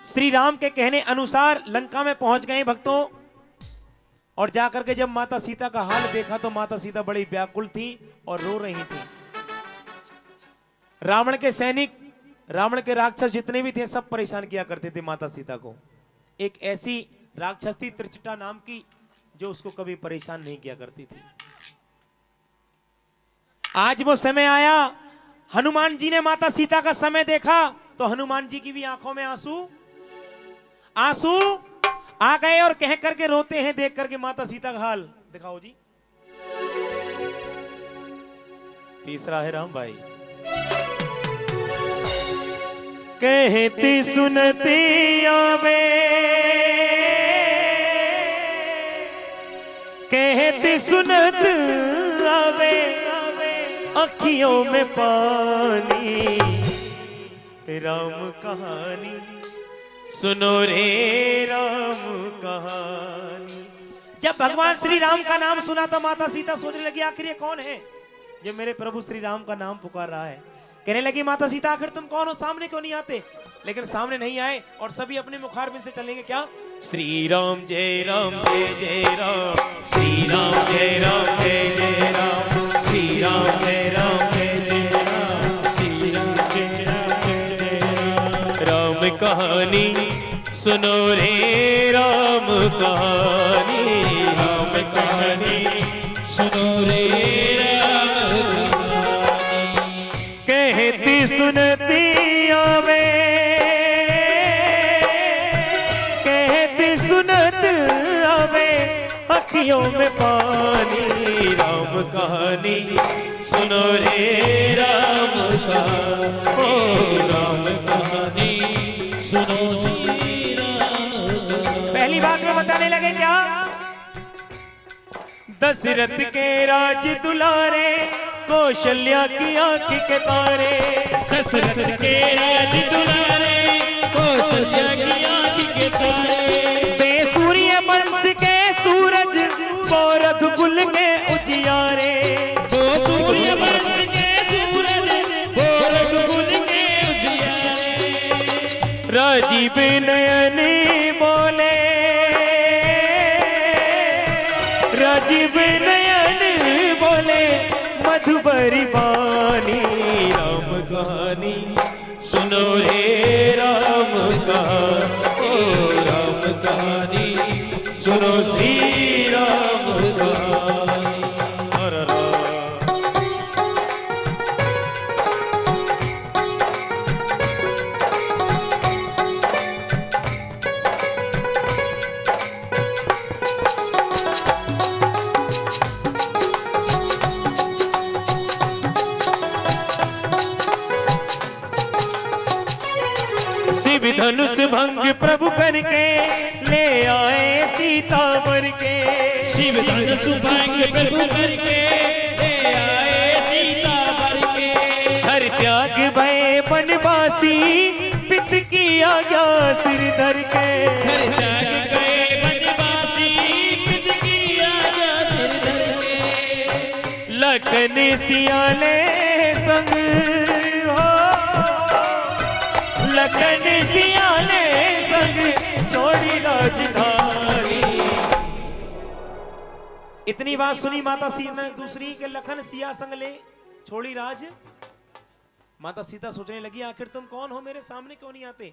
श्री राम के कहने अनुसार लंका में पहुंच गए भक्तों। और जाकर के जब माता सीता का हाल देखा तो माता सीता बड़ी व्याकुल थी और रो रही थी। रावण के सैनिक, रावण के राक्षस जितने भी थे सब परेशान किया करते थे माता सीता को। एक ऐसी राक्षस थी त्रिचटा नाम की जो उसको कभी परेशान नहीं किया करती थी। आज वो समय आया, हनुमान जी ने माता सीता का समय देखा तो हनुमान जी की भी आंखों में आंसू आ गए और कह करके रोते हैं देख करके माता सीता का हाल। दिखाओ जी। तीसरा है राम भाई। कहती सुनती आवे, कहती सुनत आवे अखियों में पानी, राम कहानी सुनो रे राम कहानी। जब भगवान श्री राम का नाम सुना तो माता सीता सोचने लगी आखिर ये कौन है जो मेरे प्रभु श्री राम का नाम पुकार रहा है। कहने लगी माता सीता आखिर तुम कौन हो, सामने क्यों नहीं आते। लेकिन सामने नहीं आए और सभी अपने मुखारबिंद से चलेंगे क्या, श्री राम जय राम, श्री राम जय राम, श्री राम जय राम, श्री राम जय राम, राम कहानी सुनो रे राम कहानी, राम कहानी सुनो रे राम कहानी। कहती सुनती आवे, कहती सुनत आवे अखियों में पानी, राम कहानी सुनो रे राम कहानी, राम कहानी सुनो श्री राम। पहली बात में बताने लगे क्या, दशरथ के राज दुलारे कौशल्या की आंख के तारे, दशरथ के राज दुलारे कौशल्या की आंख के तारे, सूर्य वंश के सूरज पौरख कुल के उजियारे, सूर्य वंश के सूरज पौरख कुल के उजियारे, राजीव नयन बोले, राजीव नयन बोले मधुबरी बानी, राम कहानी सुनो रे राम कहानी, राम कहानी सुनो श्री राम कहानी। शिव धनुष भंग प्रभु करके ले आए सीता बर के, शिव धनुष भंग प्रभु करके ले आए सीता बर के, हर त्याग भय बनवासी पित की आज्ञा सिर धर के, हर त्याग गए बनवासी पित की आज्ञा सिर धर के, लखन सियाने संग हो, लखन सियाने संग छोड़ी राजधानी। इतनी बात सुनी माता सीता ने दूसरी के लखन सिया संग ले छोड़ी राज। माता सीता सोचने लगी आखिर तुम कौन हो, मेरे सामने क्यों नहीं आते,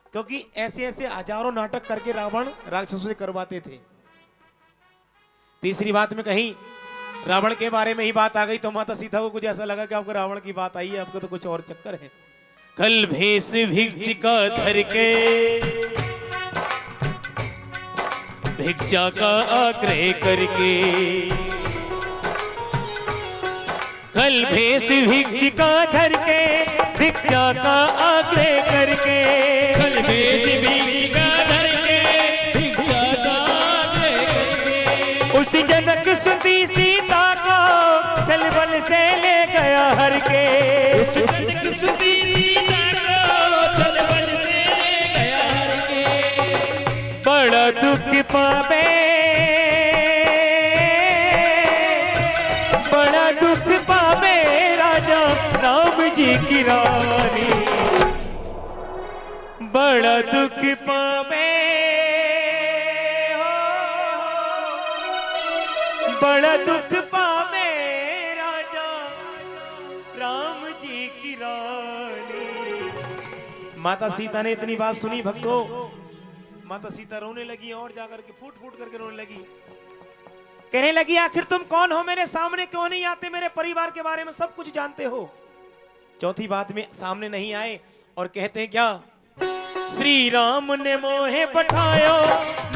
क्योंकि ऐसे ऐसे हजारों नाटक करके रावण राक्षसों से करवाते थे। तीसरी बात में कहीं रावण के बारे में ही बात आ गई तो माता सीता को कुछ ऐसा लगा कि आपको रावण की बात आई है, आपको तो कुछ और चक्कर है। कल भेष भिक्षिका धर के भिक्षा का आग्रह करके, कल भेष भिक्षिका धर के भिक्षा का आग्रह करके, कल भेष भिक्षिका धर के भिक्षा का आग्रह करके, उस जनक सुती सीता को चल बल से ले गया हर के, उस जनक सुती सीता को चल बल से ले गया हर के, बड़ा दुख पावे, बड़ा दुख पावे राजा राम जी की रानी, बड़ा दुख पावे हो, बड़ा दुख पावे राजा राम जी की रानी। माता सीता ने इतनी बात सुनी भक्तों, माता सीता रोने लगी और जाकर के फूट फूट करके रोने लगी, कहने लगी आखिर तुम कौन हो, मेरे सामने क्यों नहीं आते, मेरे परिवार के बारे में सब कुछ जानते हो। चौथी बात में सामने नहीं आए और कहते हैं क्या, श्री राम ने मोहे पठायो,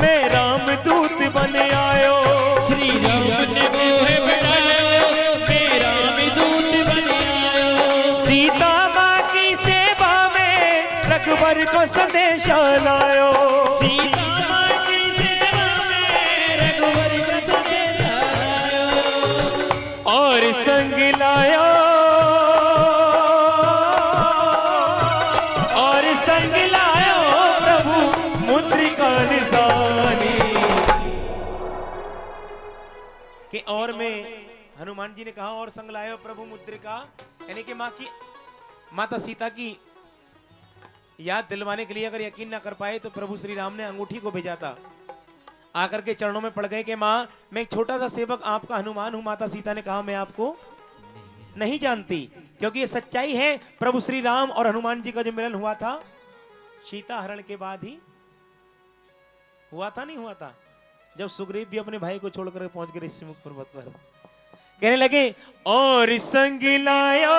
मैं राम दूत बन आयो। श्री राम ने मोहे पठायो, मैं राम दूत बन आयो। सीता माँ की सेवा में रघुवर को संदेश लायो। सीता माँ की सेवा में रघुवर को संदेश लायो। और संग लायो, और संग लायो प्रभु मुद्रिका निशानी। कि और में हनुमान जी ने कहा और संग लायो प्रभु मुद्रिका, यानी कि माता सीता की याद दिलवाने के लिए अगर यकीन ना कर पाए तो प्रभु श्री राम ने अंगूठी को भेजा था। आकर के चरणों में पड़ गए कि माँ मैं एक छोटा सा सेवक आपका हनुमान हूं। माता सीता ने कहा मैं आपको नहीं जानती, क्योंकि ये सच्चाई है। प्रभु श्री राम और हनुमान जी का जो मिलन हुआ था सीता हरण के बाद ही हुआ था, नहीं हुआ था, जब सुग्रीव भी अपने भाई को छोड़कर पहुंच गए ऋषिमुख पर्वत पर। कहने लगे और संग लायो,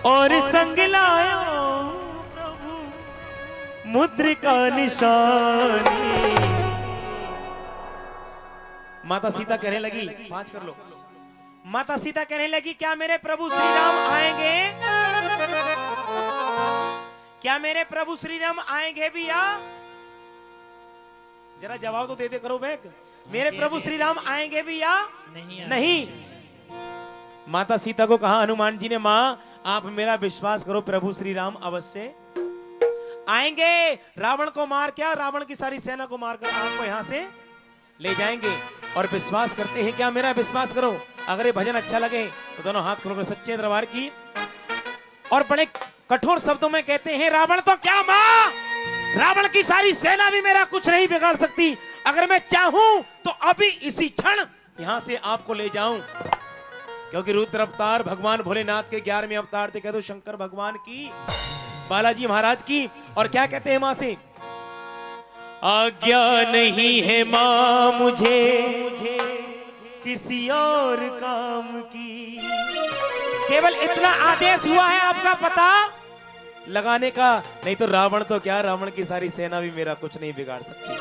और संग लायो प्रभु मुद्रिका निशानी। माता सीता कहने लगी, 5 कर लो। माता सीता कहने लगी क्या मेरे प्रभु श्री राम आएंगे, क्या मेरे प्रभु श्री राम आएंगे भैया, जरा जवाब तो देते करो बैग। मेरे प्रभु श्री राम आएंगे भी या नहीं? माता सीता को कहा हनुमान जी ने, मां आप मेरा विश्वास करो प्रभु श्री राम अवश्य आएंगे। रावण को मार, क्या रावण की सारी सेना को मारकर आपको यहां से ले जाएंगे। और विश्वास करते हैं क्या, मेरा विश्वास करो। अगर ये भजन अच्छा लगे तो दोनों हाथ खोलकर सच्चे दरबार की और बड़े कठोर शब्दों में कहते हैं, रावण तो क्या मां, रावण की सारी सेना भी मेरा कुछ नहीं बिगाड़ सकती। अगर मैं चाहूं तो अभी इसी क्षण यहां से आपको ले जाऊं, क्योंकि रुद्र अवतार भगवान भोलेनाथ के 11वें अवतार थे। कह दो शंकर भगवान की, बालाजी महाराज की। और क्या कहते हैं मां से, आज्ञा नहीं है मां मुझे किसी और काम की, केवल इतना आदेश हुआ है आपका पता लगाने का, नहीं तो रावण तो क्या, रावण की सारी सेना भी मेरा कुछ नहीं बिगाड़ सकती।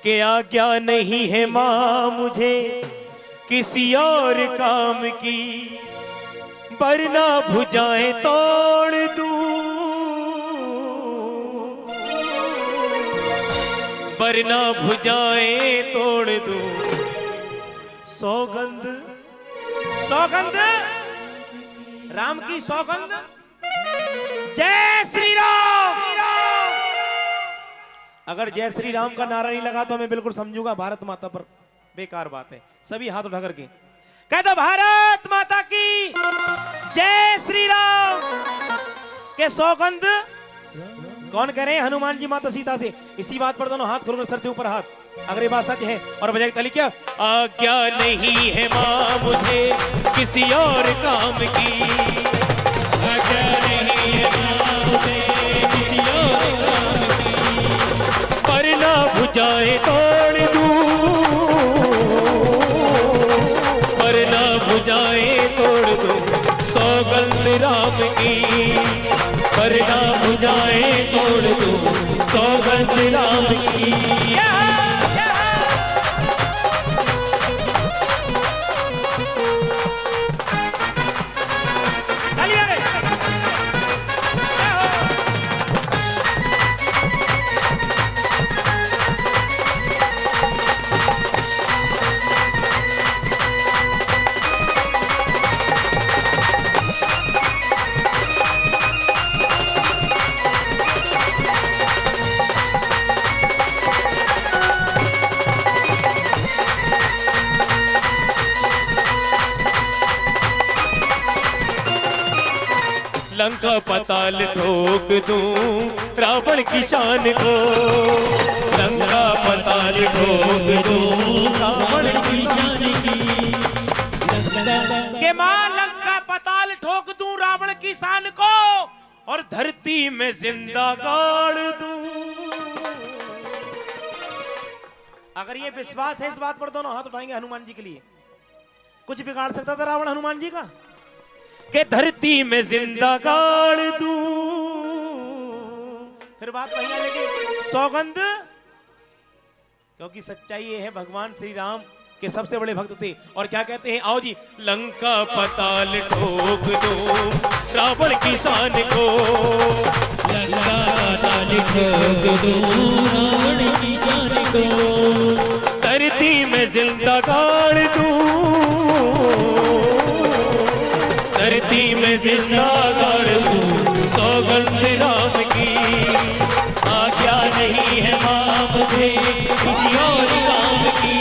कि आज्ञा नहीं है मां मुझे किसी और काम की, वरना भुजाएं तोड़ दूं, वरना भुजाएं तोड़ दूं। सौगंध, सौगंध राम की सौगंध, जय श्री राम। अगर जय श्री राम का नारा नहीं लगा तो मैं बिल्कुल समझूंगा भारत माता पर बेकार बात है। सभी हाथ उठा करके कह दो भारत माता की जय श्री राम। के सौगंध कौन कह रहे हैं, हनुमान जी माता सीता से। इसी बात पर दोनों हाथ खोलकर सर से ऊपर हाथ, अगर ये बात सच है और बजाय ताली क्या, आज्ञा नहीं है मां मुझे किसी और काम की, आज्ञा नहीं है मां मुझे किसी और काम की, वरना भुजाएं तोड़ दूं, वरना भुजाएं तोड़ दूं। सौगंध राम की, वरना भुजाएं तोड़ दूं। सौगंध राम की। लंका पताल ठोक दूं रावण की शान को, लंका पताल ठोक दूं रावण की शान की। के मां लंका पताल ठोक दूं रावण की शान को, और धरती में जिंदा गाड़ दूं। अगर ये विश्वास है इस बात पर, दोनों हाथ उठाएंगे हनुमान जी के लिए। कुछ बिगाड़ सकता था रावण हनुमान जी का? के धरती में जिंदा गाड़ दूं। फिर बात वही आ जाएगी, सौगंध, क्योंकि सच्चाई ये है भगवान श्री राम के सबसे बड़े भक्त थे। और क्या कहते हैं, आओ जी, लंका पताल ठोक दूं रावण की शान को, लंका पताल ठोक दूं रावण की शान को, धरती में जिंदा गाड़ दूं, धरती में जिंदा गाड़ दूं सौगंध राम की। आज्ञा नहीं है मां मुझे किसी और काम की।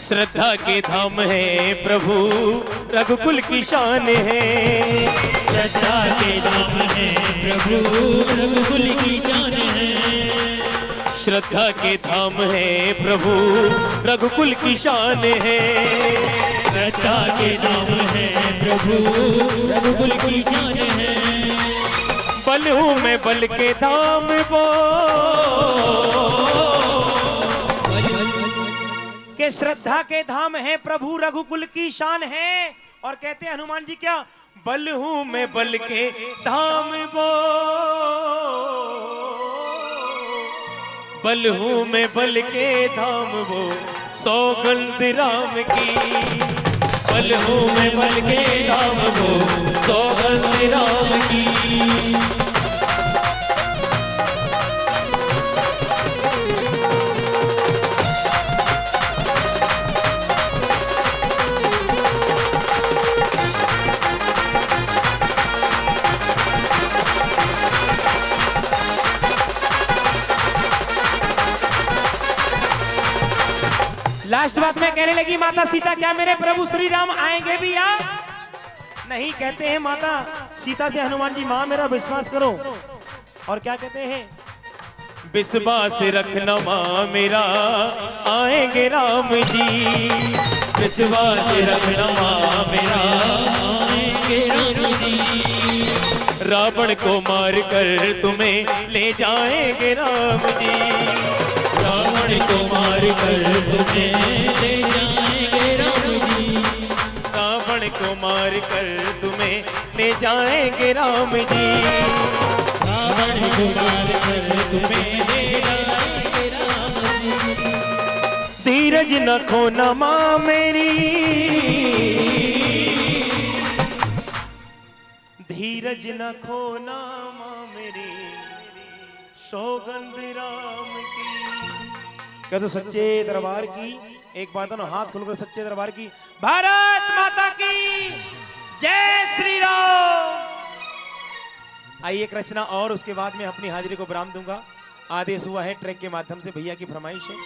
श्रद्धा के धाम है प्रभु रघुकुल की शान है, श्रद्धा के धाम है प्रभु रघुकुल की शान है, श्रद्धा के धाम है प्रभु रघुकुल की शान है, श्रद्धा के धाम है प्रभु रघुकुल की शान है। बल हूँ मैं बल के धाम वो, के श्रद्धा के धाम है प्रभु रघुकुल की शान है। और कहते हैं हनुमान जी क्या, बल हूं मैं बल के धाम वो, बल हूं मैं बल के धाम वो सौगंध राम की, बल हूं मैं बल के धाम वो सौगंध राम की। लास्ट बात में कहने लगी माता सीता, क्या मेरे प्रभु श्री राम आएंगे भी या नहीं? कहते हैं माता सीता से हनुमान जी, मां मेरा विश्वास करो। और क्या कहते हैं, विश्वास रखना मां मेरा आएंगे राम जी, विश्वास रखना मां मेरा आएंगे राम जी, रावण को मार कर तुम्हें ले जाएंगे राम जी, रावण को मार कर तुम्हें ले जाएंगे राम जी, रावण को मार कर तुम्हें ले जाएंगे राम जी, रावण को मार कर तुम्हें ले जाएंगे राम जी। धीरज न खोना मां मेरी, धीरज न खोना मां मेरी सौगंध राम की। क्या तो सच्चे दरबार की एक बात ना, हाथ खुलकर सच्चे दरबार की भारत माता की जय श्री राम। आइए एक रचना और उसके बाद में अपनी हाजिरी को विराम दूंगा। आदेश हुआ है ट्रैक के माध्यम से, भैया की फरमाइश है।